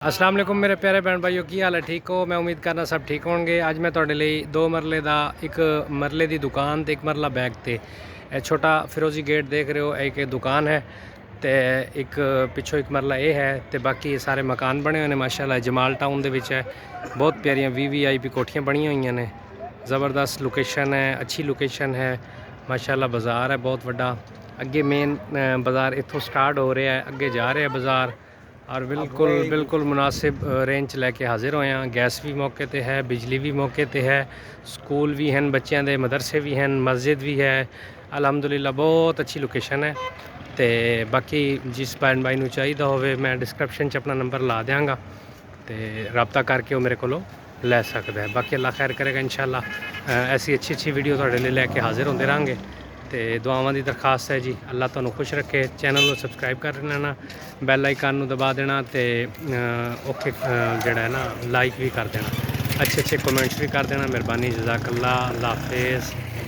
अस्सलाम वालेकुम मेरे प्यारे भैन भाइयों की हाल है ठीक हो। मैं उम्मीद करना सब ठीक होंगे। अज मैं तुहाडे लई 2 मरले दा एक मरले दी दुकान ते एक मरला बैग ते छोटा फिरोजी गेट देख रहे हो, एक दुकान है तो एक पिछों एक मरला ये है तो बाकी सारे मकान बने हुए हैं माशाल्लाह। जमाल टाउन दे विच है, बहुत प्यारियां VIP कोठियां बनिया हुई ने, ज़बरदस्त लोकेशन है, अच्छी लोकेशन है माशाल्लाह। बाज़ार है बहुत वड्डा, अगे मेन बाज़ार इत्थों स्टार्ट हो रहा है, अगे जा रहा है बाज़ार और बिल्कुल मुनासिब रेंज लैके हाजिर होए हैं। गैस भी मौके ते है, बिजली भी मौके ते है, स्कूल भी हैं बच्चों के, मदरसे भी हैं, मस्जिद भी है, अल्हम्दुलिल्लाह बहुत अच्छी लोकेशन है। तो बाकी जिस भैन भाई नूं चाहिदा होवे मैं डिस्क्रिप्शन च अपना नंबर ला देंगा तो रब्ता करके वो मेरे को लै सकता है। बाकी अल्लाह खैर करेगा इंशाल्लाह। ऐसी अच्छी वीडियो तुहाडे लई लैके हाजिर होंदे रहेंगे। तो दुआवां की दरखास्त है जी, अल्लाह तुहानूं खुश रखे। चैनल को सबसक्राइब कर लेना, बैल आइकन दबा देना तो ओके जड़ा है ना लाइक भी कर देना, अच्छे कमेंट्स भी कर देना। मेहरबानी, जज़ाकल्लाह, अल्लाह हाफिज़।